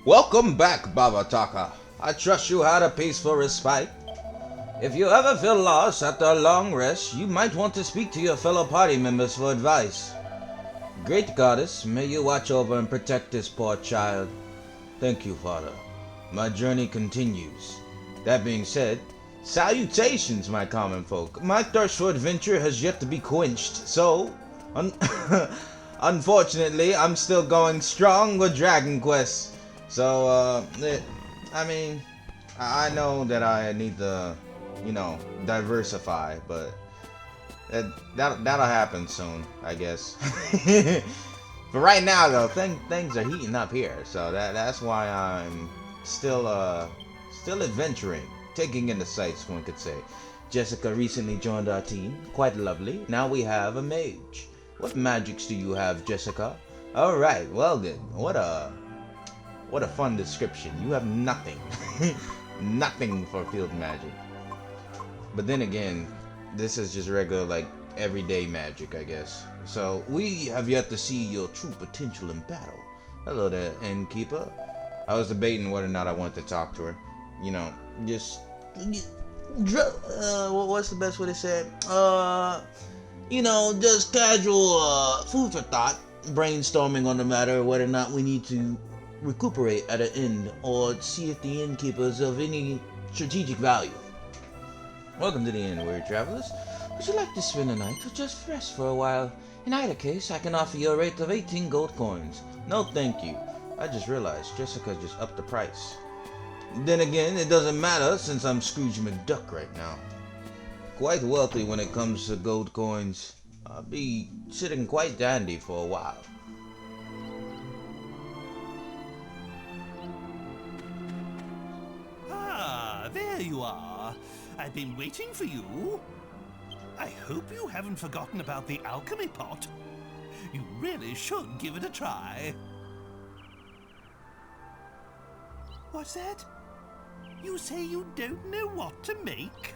Welcome back, Babataka. I trust you had a peaceful respite. If you ever feel lost after a long rest, you might want to speak to your fellow party members for advice. Great Goddess, may you watch over and protect this poor child. Thank you, Father. My journey continues. That being said, salutations, my common folk. My thirst for adventure has yet to be quenched, so un- unfortunately, I'm still going strong with Dragon Quest. So, I mean, I know that I need to, diversify, but that'll happen soon, I guess. But right now, though, things are heating up here, so that's why I'm still adventuring, taking in the sights, one could say. Jessica recently joined our team, quite lovely. Now we have a mage. What magics do you have, Jessica? All right, well then, what a fun description. You have nothing, nothing for field magic. But then again, this is just regular, like, everyday magic, I guess. So, we have yet to see your true potential in battle. Hello there, innkeeper. I was debating whether or not I wanted to talk to her. You know, just... what's the best way to say it? Just casual, food for thought. Brainstorming on the matter whether or not we need to recuperate at an inn or see if the innkeeper is of any strategic value. Welcome to the inn, weary travelers. Would you like to spend the night or just rest for a while? In either case, I can offer you a rate of 18 gold coins. No, thank you. I just realized Jessica just upped the price. Then again, it doesn't matter since I'm Scrooge McDuck right now. Quite wealthy when it comes to gold coins. I'll be sitting quite dandy for a while. Ah, there you are. I've been waiting for you. I hope you haven't forgotten about the alchemy pot. You really should give it a try. What's that? You say you don't know what to make?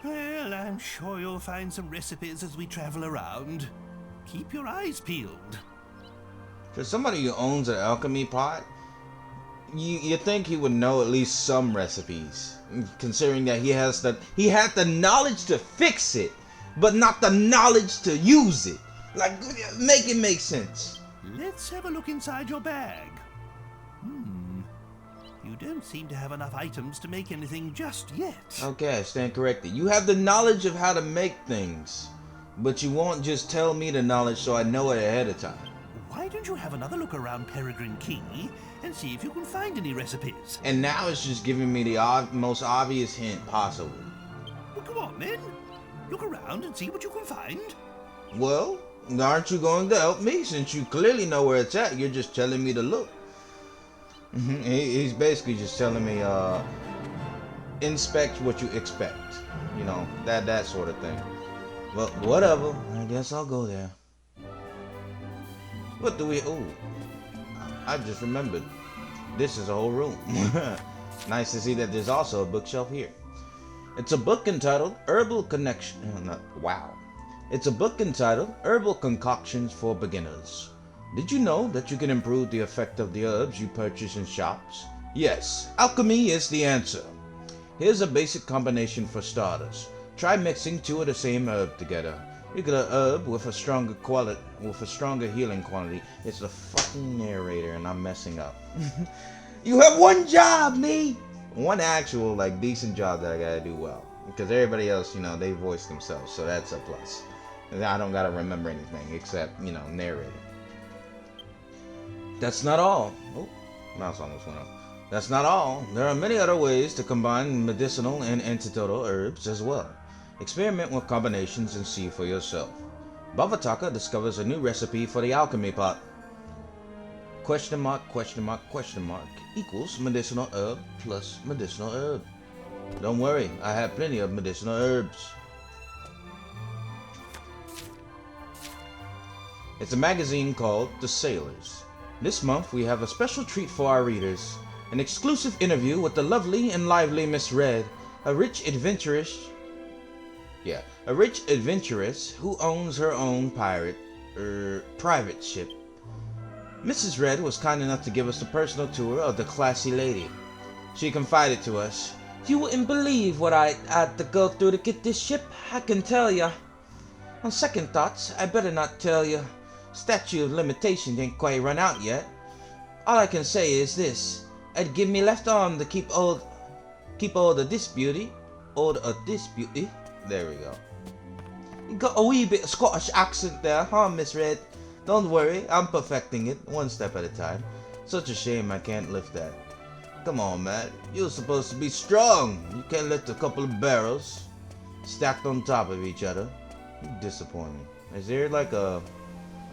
Well, I'm sure you'll find some recipes as we travel around. Keep your eyes peeled. For somebody who owns an alchemy pot, you think he would know at least some recipes, considering that he had the knowledge to fix it, but not the knowledge to use it. Like, make it make sense. Let's have a look inside your bag. You don't seem to have enough items to make anything just yet. Okay, I stand corrected. You have the knowledge of how to make things, but you won't just tell me the knowledge so I know it ahead of time. Why don't you have another look around Peregrine Key and see if you can find any recipes? And now it's just giving me the most obvious hint possible. Well, come on then. Look around and see what you can find. Well, aren't you going to help me? Since you clearly know where it's at, you're just telling me to look. He's basically just telling me, inspect what you expect. You know, that sort of thing. Well, whatever. I guess I'll go there. What do we... Oh, I just remembered. This is a whole room. Nice to see that there's also a bookshelf here. It's a book entitled Herbal Connection... Wow. It's a book entitled Herbal Concoctions for Beginners. Did you know that you can improve the effect of the herbs you purchase in shops? Yes, alchemy is the answer. Here's a basic combination for starters. Try mixing two of the same herb together. You get a herb with a stronger healing quality. It's the fucking narrator and I'm messing up. You have one job, me! One actual, decent job that I gotta do well. Because everybody else, they voice themselves, so that's a plus. I don't gotta remember anything except, narrator. That's not all. Oh, mouse almost went up. That's not all. There are many other ways to combine medicinal and antidotal herbs as well. Experiment with combinations and see for yourself. Bavataka discovers a new recipe for the alchemy pot. Question mark, question mark, question mark equals medicinal herb plus medicinal herb. Don't worry, I have plenty of medicinal herbs. It's a magazine called The Sailors. This month we have a special treat for our readers. An exclusive interview with the lovely and lively Miss Red, a rich adventuress who owns her own private ship. Mrs. Red was kind enough to give us a personal tour of the classy lady. She confided to us, "You wouldn't believe what I had to go through to get this ship, I can tell ya. On second thoughts, I better not tell ya. Statute of limitation ain't quite run out yet. All I can say is this, I'd give me left arm to keep hold of this beauty. There we go. You got a wee bit of Scottish accent there, huh, Miss Red? Don't worry, I'm perfecting it, one step at a time. Such a shame I can't lift that. Come on, man. You're supposed to be strong. You can't lift a couple of barrels stacked on top of each other. You disappoint me. Is there like a...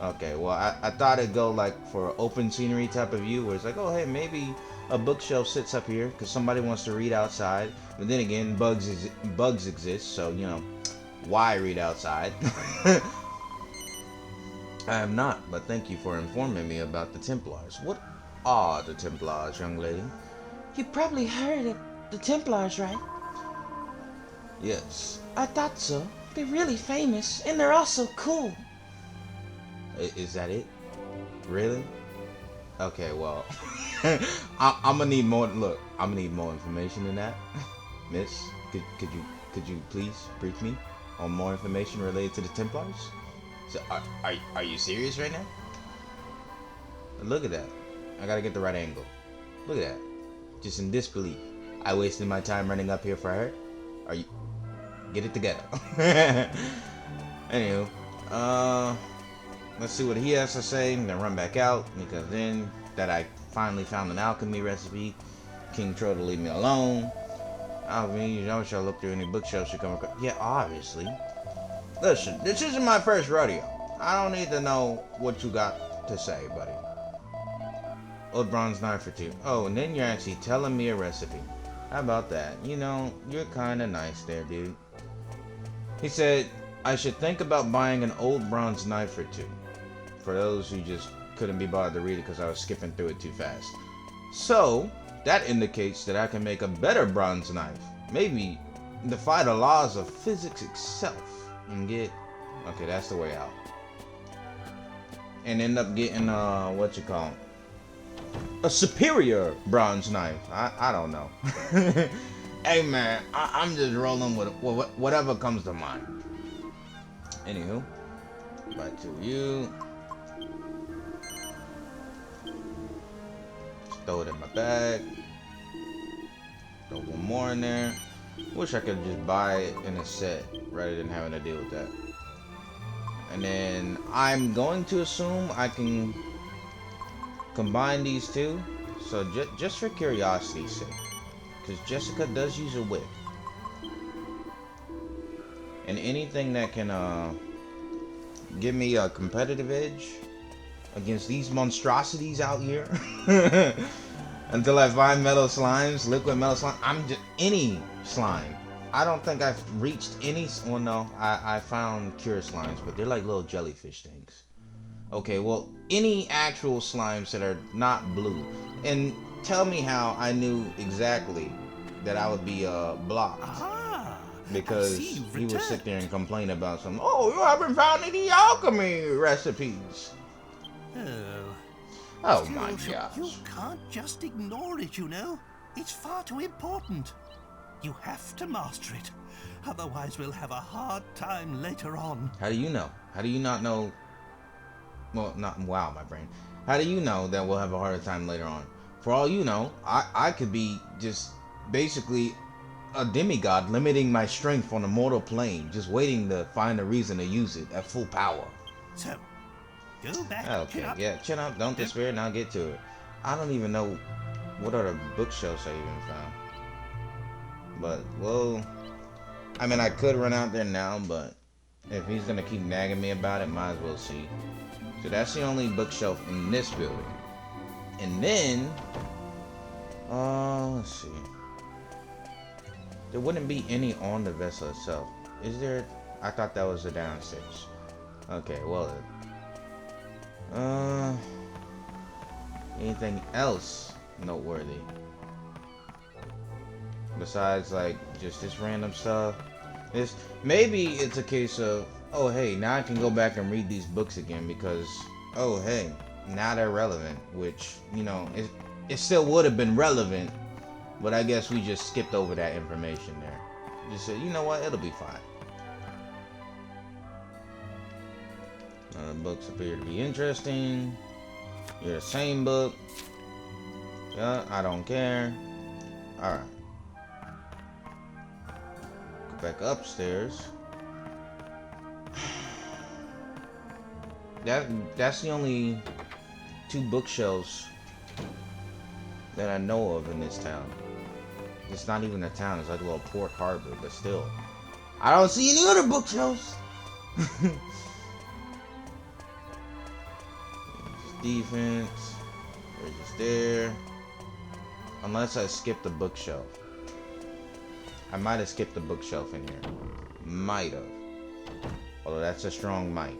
Okay, well, I thought it'd go like for an open scenery type of view where it's like, oh, hey, maybe a bookshelf sits up here because somebody wants to read outside. But then again, bugs exist, so, you know, why read outside? I am not, but thank you for informing me about the Templars. What are the Templars, young lady? You probably heard of the Templars, right? Yes. I thought so. They're really famous, and they're also cool. Is that it? Really? Okay, well, I'm gonna need more. Look, I'm gonna need more information than that, Miss. Could you please brief me on more information related to the Templars? So, are you serious right now? Look at that. I gotta get the right angle. Look at that. Just in disbelief. I wasted my time running up here for her? Are you... Get it together. Anywho, let's see what he has to say, and then run back out, because then that I finally found an alchemy recipe, King Troll to leave me alone. Alchemy, you know, shall look through any bookshelves you come across. Yeah, obviously. Listen, this isn't my first rodeo. I don't need to know what you got to say, buddy. Old bronze knife or two. Oh, and then you're actually telling me a recipe. How about that? You know, you're kinda nice there, dude. He said, I should think about buying an old bronze knife or two. For those who just couldn't be bothered to read it because I was skipping through it too fast. So, that indicates that I can make a better bronze knife. Maybe defy the laws of physics itself. And get... Okay, that's the way out. And end up getting, a superior bronze knife. I don't know. Hey man, I'm just rolling with whatever comes to mind. Anywho, back to you. Just throw it in my bag. Throw one more in there. Wish I could just buy it in a set rather than having to deal with that. And then I'm going to assume I can combine these two. So just for curiosity's sake. Because Jessica does use a whip. And anything that can give me a competitive edge against these monstrosities out here. Until I find metal slimes, liquid metal slime. I'm just any slime. I don't think I've reached any. Well, no, I found cure slimes, but they're like little jellyfish things. Okay, well, any actual slimes that are not blue. And tell me how I knew exactly that I would be blocked. Ah, because I see you've he would sit returned. there and complain about some, oh, you haven't found any alchemy recipes. Oh Still, my you gosh. can't just ignore it, you know. It's far too important. You have to master it. Otherwise, we'll have a hard time later on. How do you know? How do you not know? Well, not wow, my brain. How do you know that we'll have a harder time later on? For all you know, I could be just basically a demigod limiting my strength on a mortal plane, just waiting to find a reason to use it at full power. So, go back. Okay, chin up. yeah, chin up, don't despair, and I'll get to it. I don't even know what other bookshelves I even found. But, well, I mean, I could run out there now, but if he's gonna keep nagging me about it, might as well see. So that's the only bookshelf in this building. And then, let's see. There wouldn't be any on the vessel itself. Is there? I thought that was the downstairs. Okay, well, anything else noteworthy? Besides, like, just this random stuff. Maybe it's a case of, oh, hey, now I can go back and read these books again because, oh, hey, not irrelevant, which, you know, it still would have been relevant, but I guess we just skipped over that information there. Just said, you know what, it'll be fine. The books appear to be interesting. You're the same book. Yeah, I don't care. Alright. Go back upstairs. That's the only 2 bookshelves that I know of in this town. It's not even a town, it's like a little port harbor, but still. I don't see any other bookshelves. Defense. They're just there. Unless I skipped the bookshelf. I might have skipped the bookshelf in here. Might have. Although that's a strong might.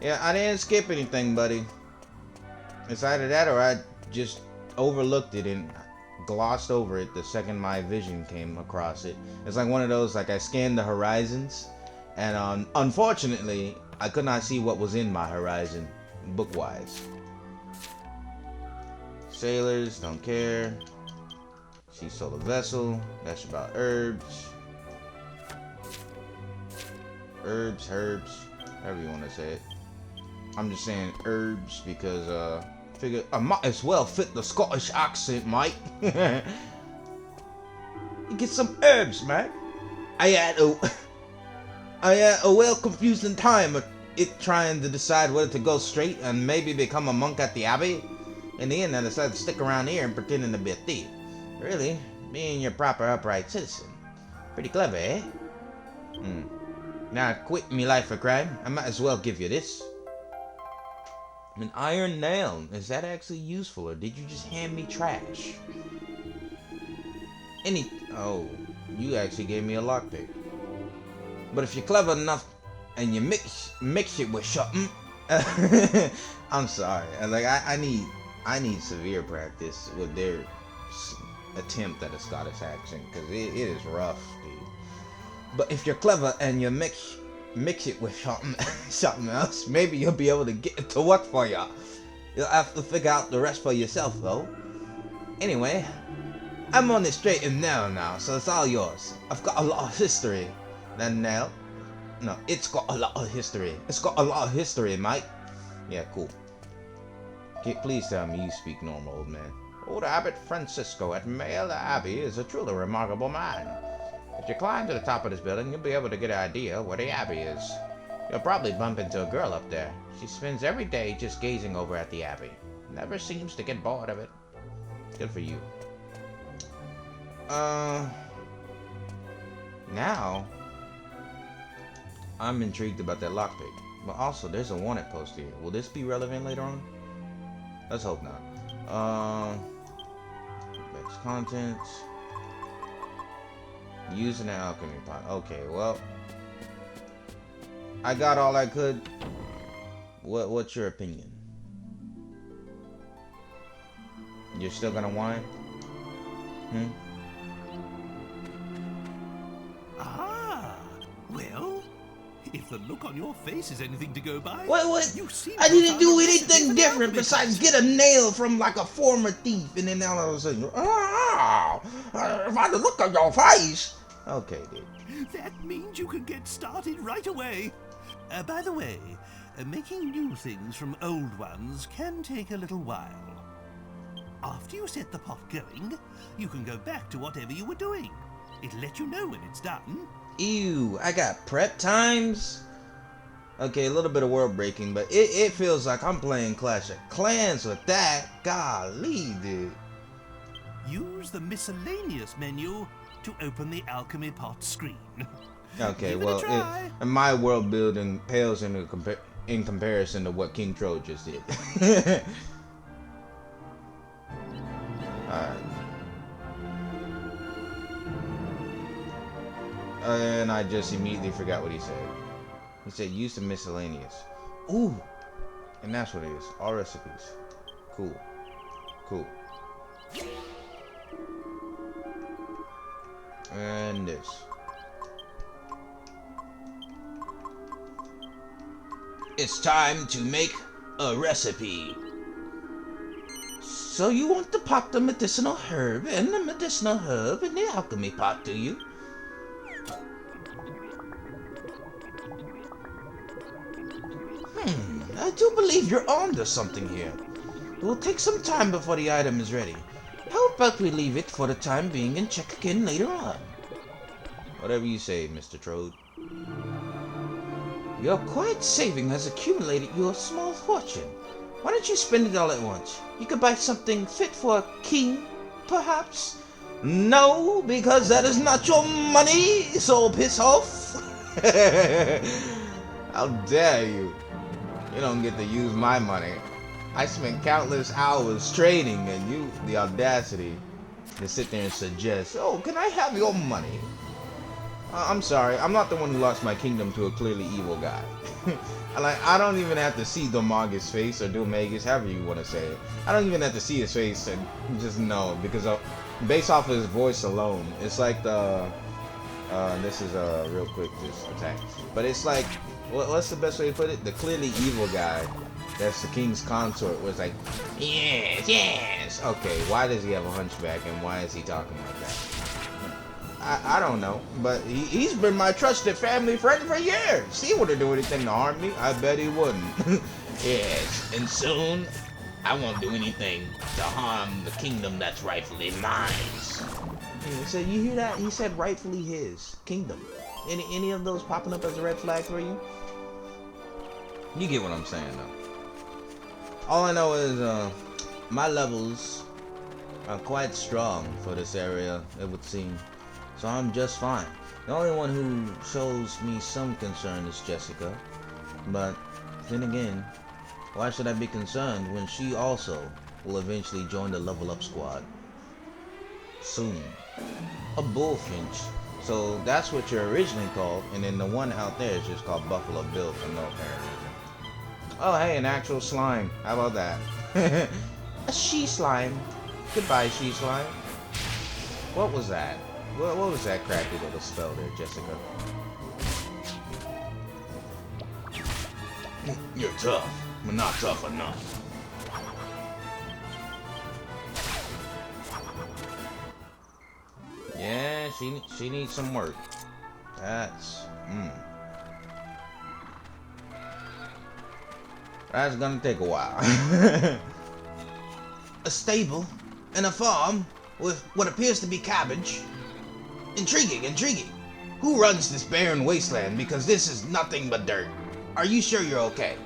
Yeah, I didn't skip anything, buddy. It's either that or I just overlooked it and glossed over it the second my vision came across it. It's like one of those, like I scanned the horizons, and unfortunately, I could not see what was in my horizon, book-wise. Sailors, don't care. She sold a vessel. That's about herbs. Herbs, however you want to say it. I'm just saying herbs because, figure I might as well fit the Scottish accent, mate. You get some herbs, man. I had a well confusing time of it trying to decide whether to go straight and maybe become a monk at the abbey. In the end, I decided to stick around here and pretending to be a thief. Really, being your proper upright citizen. Pretty clever, eh? Now I quit me life for crime. I might as well give you this. An iron nail. Is that actually useful, or did you just hand me trash? Oh, you actually gave me a lockpick. But if you're clever enough and you mix it with something, I'm sorry. Like I need severe practice with their attempt at a Scottish accent because it is rough, dude. But if you're clever and you mix it with something else, maybe you'll be able to get it to work for you. You'll have to figure out the rest for yourself, though. Anyway, I'm on the straight and narrow now, so it's all yours. I've got a lot of history. That nail? No, it's got a lot of history. It's got a lot of history, mate. Yeah, cool. Please tell me you speak normal, old man. Old Abbot Francisco at Mayella Abbey is a truly remarkable man. If you climb to the top of this building, you'll be able to get an idea where the Abbey is. You'll probably bump into a girl up there. She spends every day just gazing over at the Abbey. Never seems to get bored of it. Good for you. Now, I'm intrigued about that lockpick. But also, there's a wanted post here. Will this be relevant later on? Let's hope not. Next contents. Using an alchemy pot. Okay, well, I got all I could. What's your opinion? You're still gonna whine? Ah, well, if the look on your face is anything to go by, What? you seem I to didn't have do found a recipe anything for the different alchemy besides pot. get a nail from like a former thief, and then all of a sudden, by the look on your face. Okay, dude. That means you can get started right away. By the way, making new things from old ones can take a little while. After you set the pot going, you can go back to whatever you were doing. It'll let you know when it's done. Ew, I got prep times. Okay, a little bit of world breaking, but it feels like I'm playing Clash of Clans with that. Golly, dude. Use the miscellaneous menu to open the alchemy pot screen. Okay, Give it a well, try. my world building pales in comparison to what King Troll just did. Alright. And I just immediately forgot what he said. He said use the miscellaneous. Ooh! And that's what it is. All recipes. Cool. Cool. And this. It's time to make a recipe. So you want to pop the medicinal herb and the medicinal herb in the alchemy pot, do you? I do believe you're onto something here. It will take some time before the item is ready. How about we leave it for the time being and check again later on? Whatever you say, Mr. Trode. Your quiet saving has accumulated you a small fortune. Why don't you spend it all at once? You could buy something fit for a king, perhaps? No, because that is not your money, so piss off. How dare you? You don't get to use my money. I spent countless hours trading, and you, the audacity to sit there and suggest, oh, can I have your money? I'm sorry, I'm not the one who lost my kingdom to a clearly evil guy. I don't even have to see Domagus' face, or Domagus, however you want to say it. I don't even have to see his face and just know, because based off of his voice alone, it's like the, this is real quick, this attack. But it's like, what's the best way to put it? The clearly evil guy, that's the king's consort, was like, yes, yes. Okay, why does he have a hunchback, and why is he talking like that? I don't know, but he's been my trusted family friend for years. He wouldn't do anything to harm me. I bet he wouldn't. Yes, and soon I won't do anything to harm the kingdom that's rightfully mine. So you hear that? He said rightfully his kingdom. Any of those popping up as a red flag for you? You get what I'm saying, though. All I know is my levels are quite strong for this area, it would seem. So I'm just fine. The only one who shows me some concern is Jessica. But then again, why should I be concerned when she also will eventually join the level up squad? Soon. A bullfinch. So that's what you're originally called, and then the one out there is just called Buffalo Bill for no apparent reason. Oh hey, an actual slime. How about that? A she slime. Goodbye, she slime. What was that? What was that crappy little spell there, Jessica? You're tough, but not tough enough. Yeah, she needs some work. That's That's gonna take a while. A stable and a farm with what appears to be cabbage. Intriguing, intriguing. Who runs this barren wasteland? Because this is nothing but dirt. Are you sure you're okay?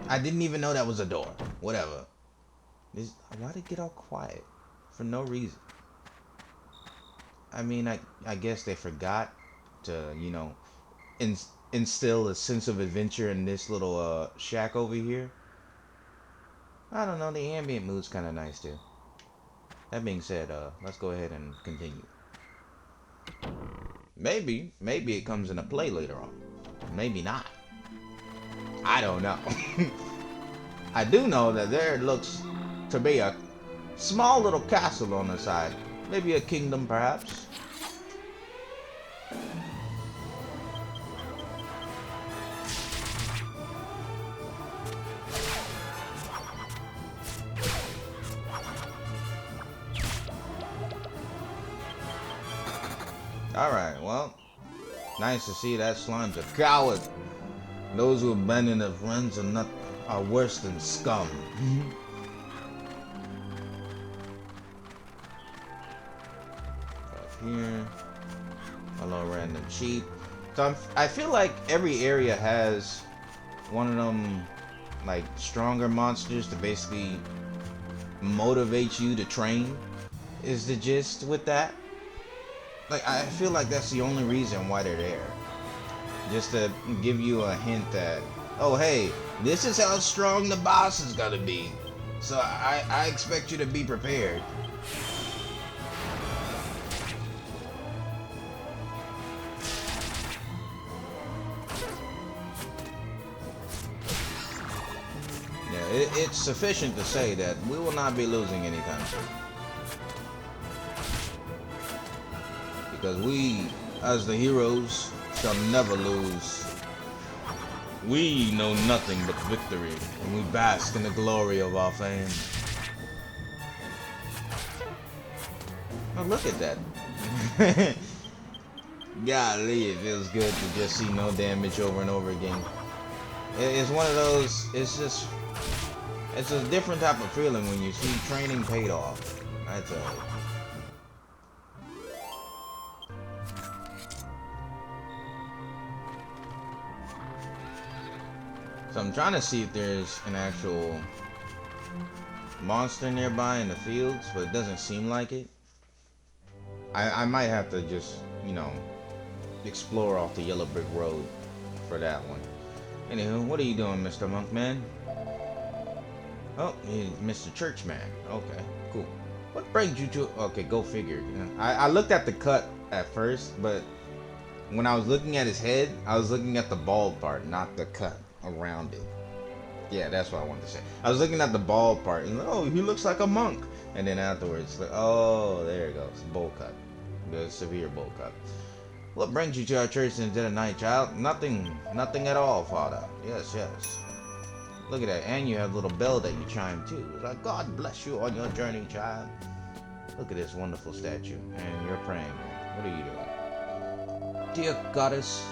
I didn't even know that was a door. Whatever. Why'd it get all quiet? For no reason. I mean, I guess they forgot to, you know, instill a sense of adventure in this little shack over here. I don't know, the ambient mood's kind of nice too. That being said, let's go ahead and continue. Maybe it comes into play later on. Maybe not. I don't know. I do know that there looks to be a small little castle on the side. Maybe a kingdom, perhaps. Alright, well, nice to see that slime's a coward. Those who abandon their friends are worse than scum. Up here. Hello, random cheat. So I feel like every area has one of them, like, stronger monsters to basically motivate you to train, is the gist with that. Like, I feel like that's the only reason why they're there. Just to give you a hint that, oh hey, this is how strong the boss is gonna be. So I expect you to be prepared. Yeah, it's sufficient to say that we will not be losing anytime soon. because we, as the heroes, shall never lose. We know nothing but victory, and we bask in the glory of our fame. Oh, look at that. Golly, it feels good to just see no damage over and over again. It's one of those, it's a different type of feeling when you see training paid off. I tell you. So I'm trying to see if there's an actual monster nearby in the fields, but it doesn't seem like it. I might have to just, you know, explore off the yellow brick road for that one. Anywho, what are you doing, Mr. Monkman? Oh, he's Mr. Churchman. Okay, cool. What brings you to... Okay, go figure. I looked at the cut at first, but when I was looking at his head, I was looking at the bald part, not the cut around it. Yeah, that's what I wanted to say. I was looking at the bald part, and oh, he looks like a monk. And then afterwards, like, oh, there it goes, bowl cut. The severe bowl cut. What brings you to our church in the dead of night, child? Nothing at all, Father. Yes. Look at that, and you have a little bell that you chime too. It's like, God bless you on your journey, child. Look at this wonderful statue, and you're praying. What are you doing? Dear goddess,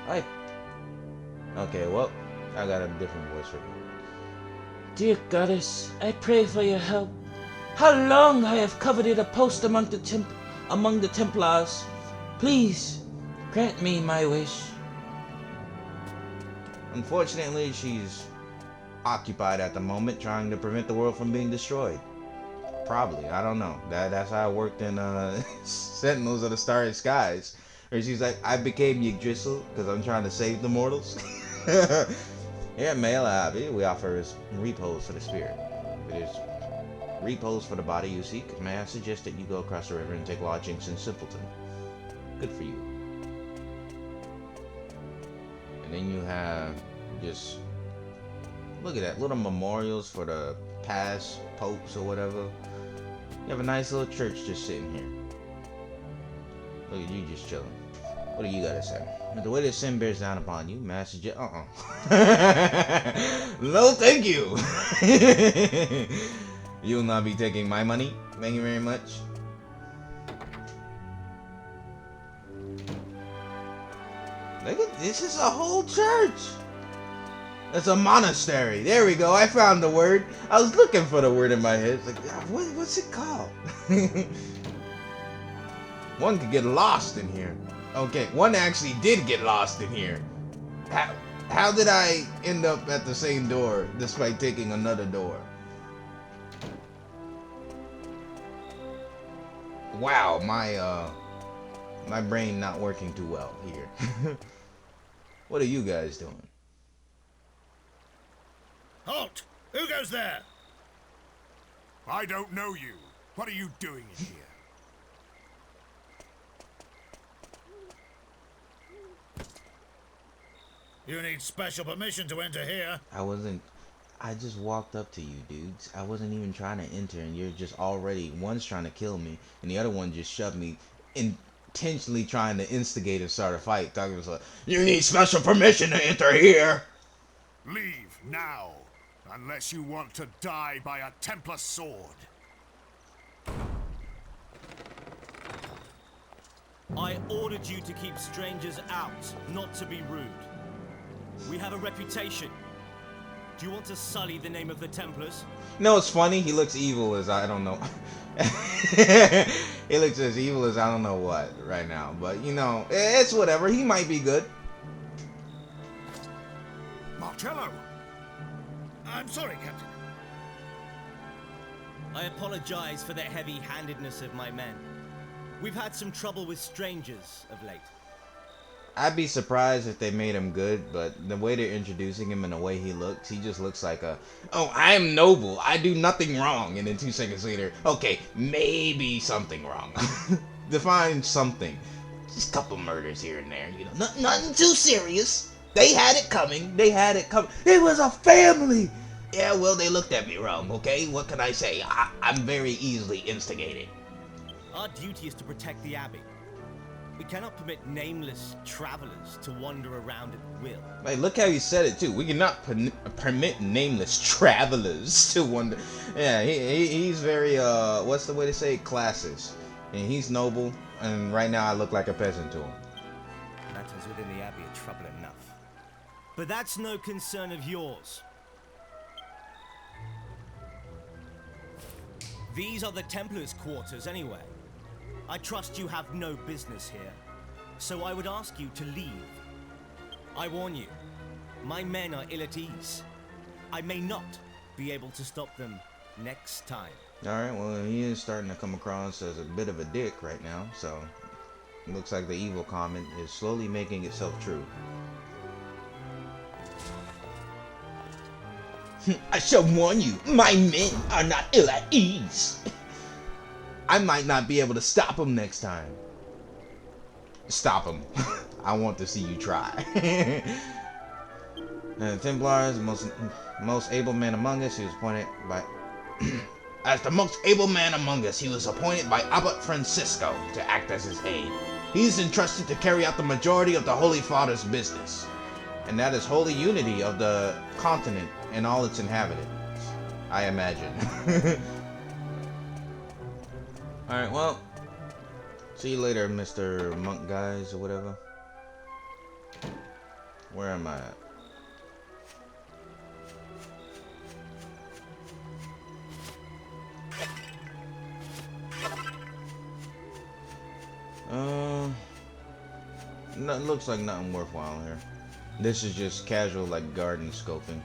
Okay, well, I got a different voice for you. Dear goddess, I pray for your help. How long I have coveted a post among the Templars. Please, grant me my wish. Unfortunately, she's occupied at the moment trying to prevent the world from being destroyed. Probably, I don't know. That's how I worked in Sentinels of the Starry Skies. Where she's like, I became Yggdrasil because I'm trying to save the mortals. Here at Male Abbey, we offer repose for the spirit. It is repose for the body you seek. May I suggest that you go across the river and take lodgings in Simpleton? Good for you. And then you have just, look at that, little memorials for the past popes or whatever. You have a nice little church just sitting here. Look at you just chilling. What do you gotta say? The way that sin bears down upon you, may I suggest, no, thank you. You will not be taking my money. Thank you very much. Look at this, is a whole church. It's a monastery. There we go. I found the word. I was looking for the word in my head. It's like, what's it called? One could get lost in here. Okay, one actually did get lost in here. How did I end up at the same door despite taking another door? Wow, my brain not working too well here. What are you guys doing? Halt! Who goes there? I don't know you. What are you doing in here? You need special permission to enter here. I just walked up to you, dudes. I wasn't even trying to enter, and you're just already, one's trying to kill me, and the other one just shoved me, intentionally trying to instigate and start a fight. Talking about, you need special permission to enter here. Leave now, unless you want to die by a Templar sword. I ordered you to keep strangers out, not to be rude. We have a reputation. Do you want to sully the name of the Templars? No, it's funny. He looks evil as I don't know. He looks as evil as I don't know what right now. But, you know, it's whatever. He might be good. Marcello! I'm sorry, Captain. I apologize for the heavy-handedness of my men. We've had some trouble with strangers of late. I'd be surprised if they made him good, but the way they're introducing him and the way he looks, he just looks like oh, I'm noble, I do nothing wrong, and then 2 seconds later, okay, maybe something wrong. Define something. Just a couple murders here and there, you know, nothing too serious. They had it coming, It was a family. Yeah, well, they looked at me wrong, okay? What can I say? I'm very easily instigated. Our duty is to protect the Abbey. We cannot permit nameless travelers to wander around at will. Like, look how he said it too. We cannot permit nameless travelers to wander. Yeah, he's very what's the way to say it? Classist, and he's noble. And right now, I look like a peasant to him. Matters within the Abbey are trouble enough. But that's no concern of yours. These are the Templars' quarters anyway. I trust you have no business here, so I would ask you to leave. I warn you, my men are ill at ease. I may not be able to stop them next time. Alright, well, he is starting to come across as a bit of a dick right now, so it looks like the evil comment is slowly making itself true. I shall warn you, my men are not ill at ease. I might not be able to stop him next time. Stop him. I want to see you try. The Templar is the most able man among us. He was appointed by... As the most able man among us, he was appointed by Abbot Francisco to act as his aide. He is entrusted to carry out the majority of the Holy Father's business. And that is holy unity of the continent and all its inhabitants, I imagine. Alright, well, see you later, Mr. Monk Guys, or whatever. Where am I at? No, it looks like nothing worthwhile here. This is just casual, like, garden scoping.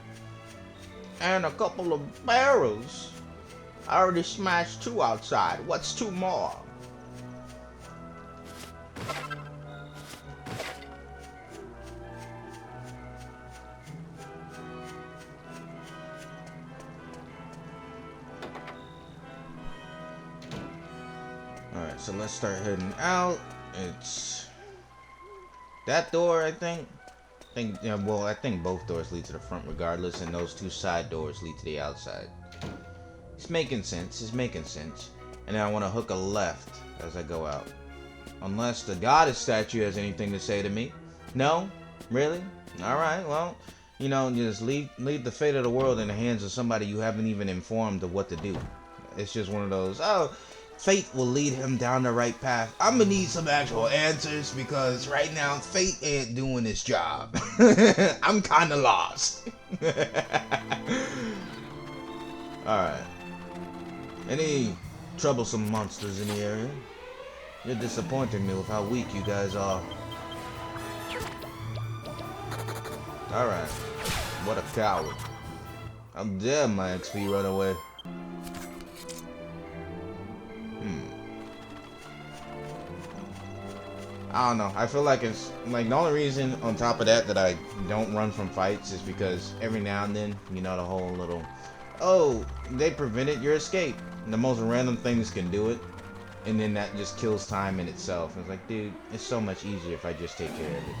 And a couple of barrels. I already smashed 2 outside. What's 2 more? Alright, so let's start heading out. It's that door, I think. Yeah, well, I think both doors lead to the front regardless, and those 2 side doors lead to the outside. It's making sense. It's making sense. And then I want to hook a left as I go out. Unless the goddess statue has anything to say to me. No? Really? Alright, well, you know, just leave the fate of the world in the hands of somebody you haven't even informed of what to do. It's just one of those, oh, fate will lead him down the right path. I'm gonna need some actual answers because right now fate ain't doing its job. I'm kinda lost. Alright. Any troublesome monsters in the area? You're disappointing me with how weak you guys are. Alright. What a coward. How dare my XP run away? I don't know. I feel like it's like the only reason on top of that I don't run from fights is because every now and then, you know, the whole little, oh, they prevented your escape. And the most random things can do it. And then that just kills time in itself. It's like, dude, it's so much easier if I just take care of it.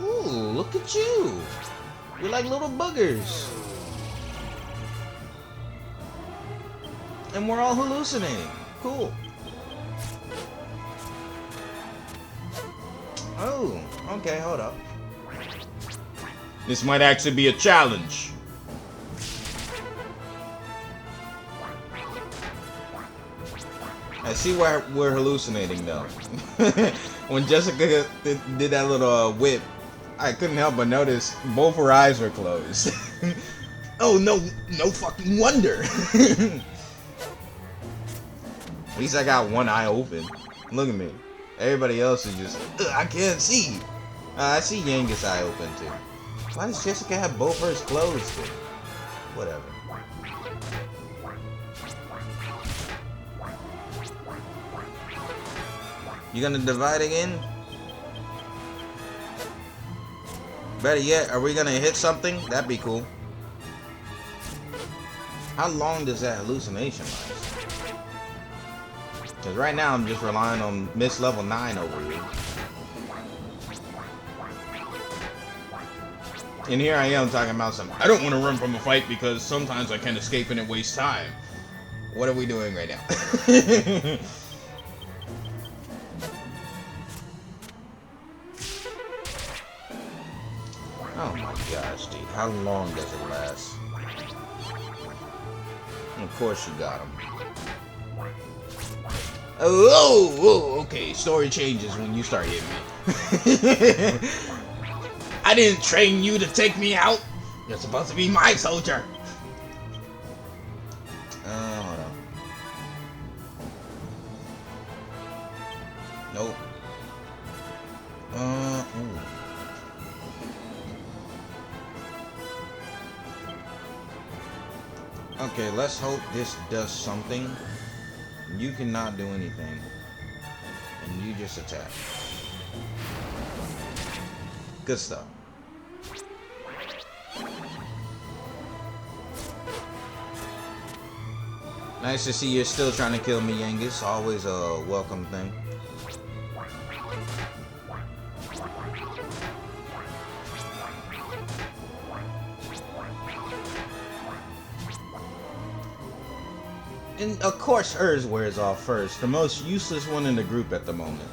Ooh, look at you. You're like little boogers. And we're all hallucinating. Cool. Oh, okay, hold up. This might actually be a challenge. I see why we're hallucinating though. When Jessica did that little whip, I couldn't help but notice both her eyes were closed. Oh, no fucking wonder. At least I got one eye open. Look at me. Everybody else is just, I can't see. I see Yangus' eye open too. Why does Jessica have both hers closed then? Whatever. You gonna divide again? Better yet, are we gonna hit something? That'd be cool. How long does that hallucination last? Because right now I'm just relying on Miss Level 9 over here. And here I am talking about some, I don't want to run from a fight because sometimes I can't escape and it wastes time. What are we doing right now? Oh my gosh, dude. How long does it last? And of course you got him. Oh, okay. Story changes when you start hitting me. I didn't train you to take me out. You're supposed to be my soldier. Hold on. Nope. Ooh. Okay, let's hope this does something. You cannot do anything. And you just attack. Good stuff. Nice to see you're still trying to kill me, Yangus. Always a welcome thing. And of course hers wears off first. The most useless one in the group at the moment.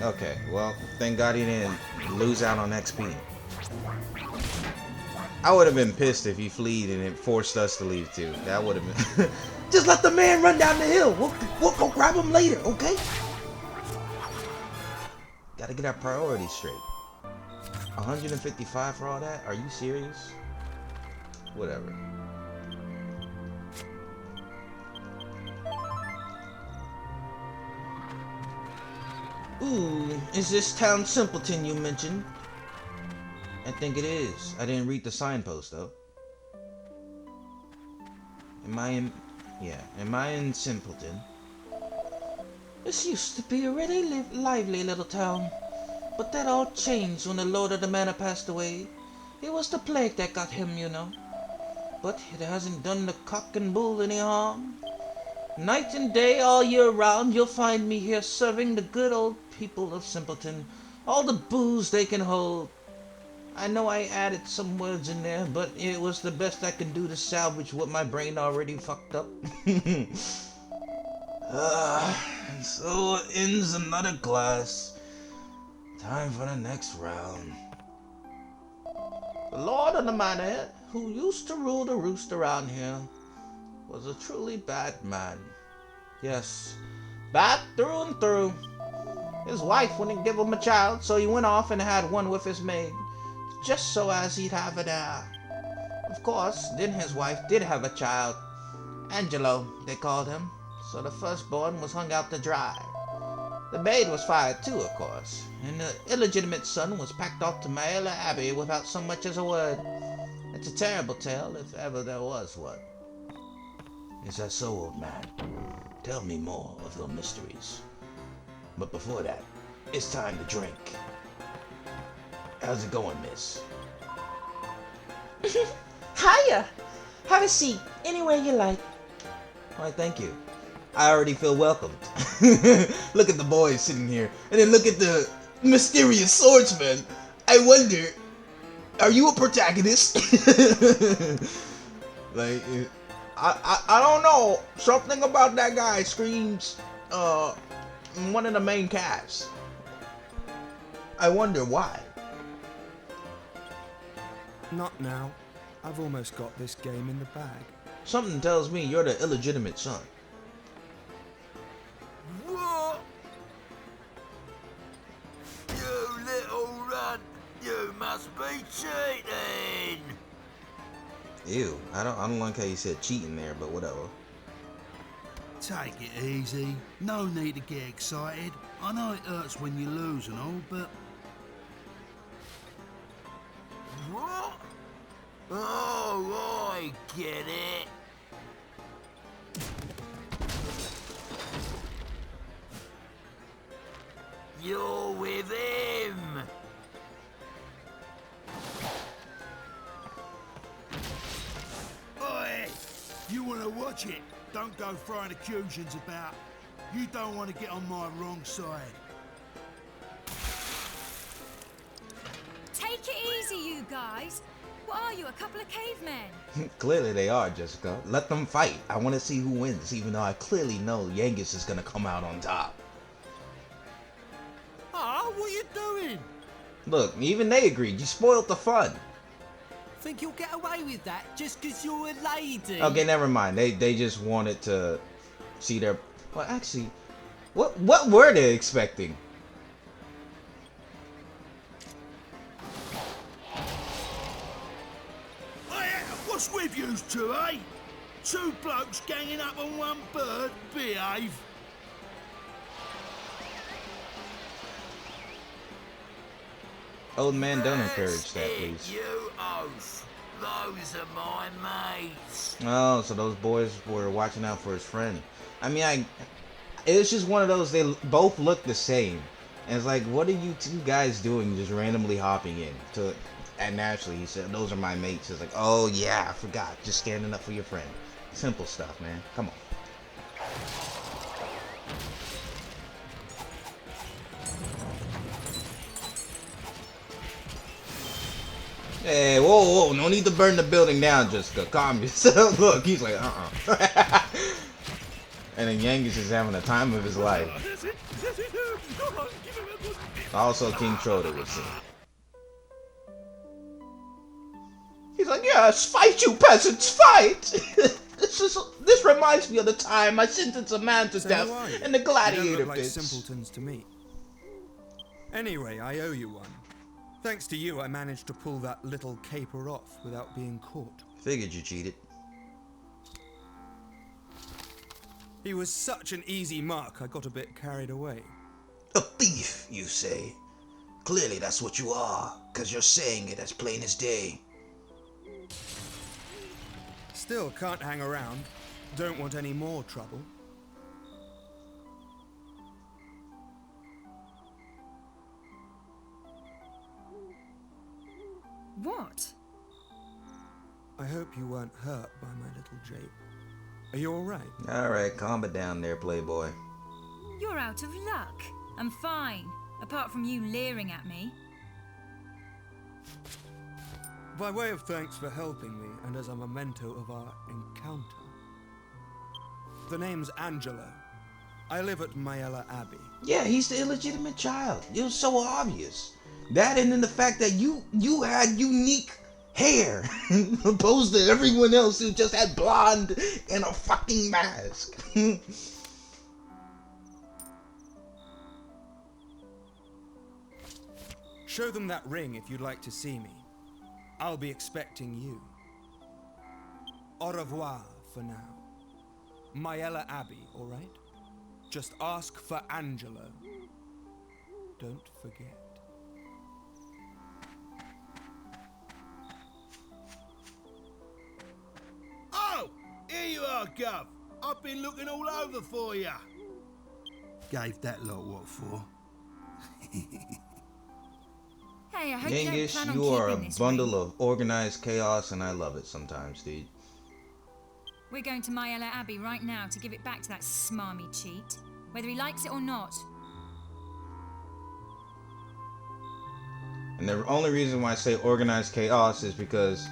Okay, well, thank God he didn't lose out on XP. I would have been pissed if he fled and it forced us to leave too. That would have been... Just let the man run down the hill. We'll go grab him later, okay? Gotta get our priorities straight. 155 for all that? Are you serious? Whatever. Ooh, is this town Simpleton you mentioned? I think it is. I didn't read the signpost though. Am I in Simpleton? This used to be a really lively little town, but that all changed when the lord of the manor passed away. It was the plague that got him, you know. But it hasn't done the cock and bull any harm. Night and day, all year round, you'll find me here serving the good old people of Simpleton all the booze they can hold. I know I added some words in there, but it was the best I can do to salvage what my brain already fucked up. So ends another class. Time for the next round. The lord of the manor, who used to rule the roost around here, was a truly bad man. Yes, bad through and through. His wife wouldn't give him a child, so he went off and had one with his maid, just so as he'd have an heir. Of course, then his wife did have a child. Angelo, they called him, so the firstborn was hung out to dry. The maid was fired too, of course, and the illegitimate son was packed off to Maella Abbey without so much as a word. It's a terrible tale, if ever there was one. Is that so, old man? Tell me more of your mysteries. But before that, it's time to drink. How's it going, miss? Hiya! Have a seat, anywhere you like. Why, thank you. I already feel welcomed. Look at the boys sitting here, and then look at the mysterious swordsman. I wonder, are you a protagonist? Like, I don't know. Something about that guy screams, one of the main cast. I wonder why. Not now. I've almost got this game in the bag. Something tells me you're the illegitimate son. What? You little runt! You must be cheating! Ew, I don't like how you said cheating there, but whatever. Take it easy. No need to get excited. I know it hurts when you lose and all, but... What? Oh, I get it. You're with him. Oi! You wanna watch it? Don't go throwing accusations about. You don't want to get on my wrong side. Take it easy, you guys. What are you, a couple of cavemen? Clearly they are, Jessica. Let them fight. I want to see who wins, even though I clearly know Yangus is gonna come out on top. Ah, what are you doing? Look, even they agreed. You spoiled the fun. Think you'll get away with that just 'cause you're a lady? Okay, never mind. They just wanted to see their. Well, actually, what were they expecting? Hey, what's with you two, eh? Two blokes ganging up on one bird? Behave. Old man, don't encourage that, please. You oaf. Those are my mates. Oh, so those boys were watching out for his friend. I mean, it's just one of those. They both look the same, and it's like, what are you two guys doing, just randomly hopping in? And naturally, he said, "Those are my mates." It's like, oh yeah, I forgot. Just standing up for your friend. Simple stuff, man. Come on. Hey, whoa, no need to burn the building down, Jessica. Calm yourself. Look, he's like, And then Yangus is having the time of his life. Also, King Troder was seen. He's like, yes, fight you peasants, fight! This reminds me of the time I sentenced a man to death in the You gladiator don't look like pits. simpletons to me. Anyway, I owe you one. Thanks to you, I managed to pull that little caper off without being caught. Figured you cheated. He was such an easy mark, I got a bit carried away. A thief, you say? Clearly that's what you are, because you're saying it as plain as day. Still can't hang around. Don't want any more trouble. What? I hope you weren't hurt by my little jape. Are you alright? Alright, calm it down there, playboy. You're out of luck. I'm fine, apart from you leering at me. By way of thanks for helping me, and as a memento of our encounter. The name's Angelo. I live at Mayella Abbey. Yeah, he's the illegitimate child. It was so obvious. That and then the fact that you had unique hair opposed to everyone else who just had blonde and a fucking mask. Show them that ring if you'd like to see me. I'll be expecting you. Au revoir for now. Mayella Abbey, alright? Just ask for Angelo. Don't forget. Oh, here you are, Gov. I've been looking all over for you. Gave that lot what for? Hey, I hope you don't plan Yangus, on you are a keeping this bundle ring. of organized chaos, and I love it sometimes, dude. We're going to Mayella Abbey right now to give it back to that smarmy cheat, whether he likes it or not. And the only reason why I say organized chaos is because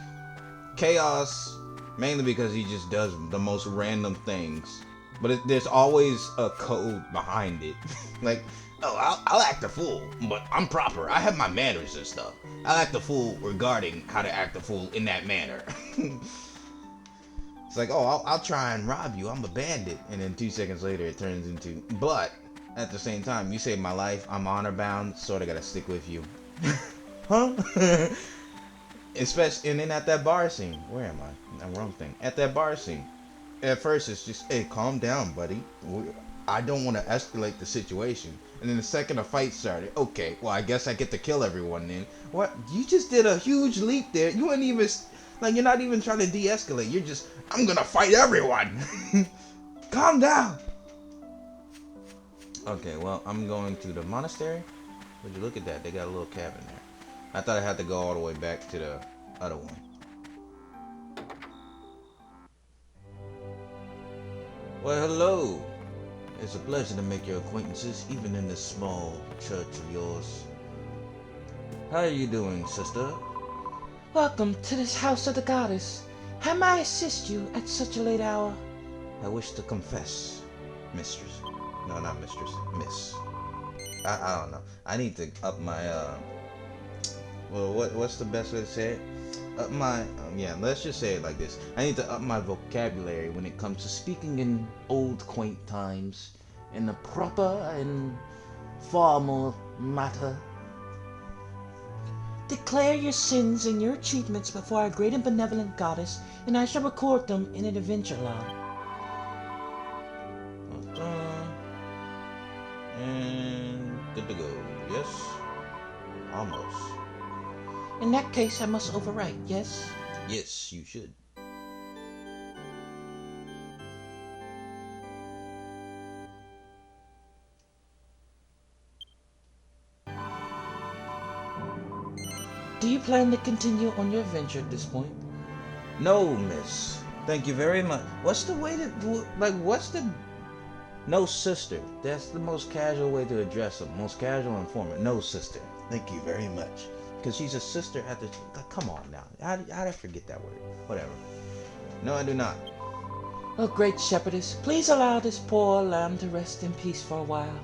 chaos, mainly because he just does the most random things. But there's always a code behind it. Like, oh, I'll act a fool, but I'm proper. I have my manners and stuff. I'll act a fool regarding how to act a fool in that manner. It's like, oh, I'll try and rob you. I'm a bandit. And then 2 seconds later, it turns into, but at the same time, you saved my life. I'm honor bound. Sort of got to stick with you. Huh? Especially, and then at that bar scene. Where am I? The wrong thing. At that bar scene. At first, it's just, hey, calm down, buddy. I don't want to escalate the situation. And then the second the fight started, okay, well, I guess I get to kill everyone then. What? You just did a huge leap there. You weren't even, like, you're not even trying to de-escalate. You're just, I'm gonna fight everyone. Calm down. Okay, well, I'm going to the monastery. Would you look at that? They got a little cabin there. I thought I had to go all the way back to the other one. Well, hello. It's a pleasure to make your acquaintances, even in this small church of yours. How are you doing, sister? Welcome to this house of the goddess. How may I assist you at such a late hour? I wish to confess, mistress. No, not mistress. Miss. I don't know. I need to up my, well, what's the best way to say it? Up my, yeah, let's just say it like this. I need to up my vocabulary when it comes to speaking in old quaint times, in the proper and formal matter. Declare your sins and your achievements before our great and benevolent goddess, and I shall record them in an adventure log. And good to go. Yes? Almost. In that case, I must overwrite, yes? Yes, you should. Do you plan to continue on your adventure at this point? No, miss. Thank you very much. What's the way to, like, what's the... No, sister. That's the most casual way to address them. Most casual and formal. No, sister. Thank you very much. Because she's a sister at the... Like, come on now. How did I forget that word? Whatever. No, I do not. Oh, great shepherdess, please allow this poor lamb to rest in peace for a while.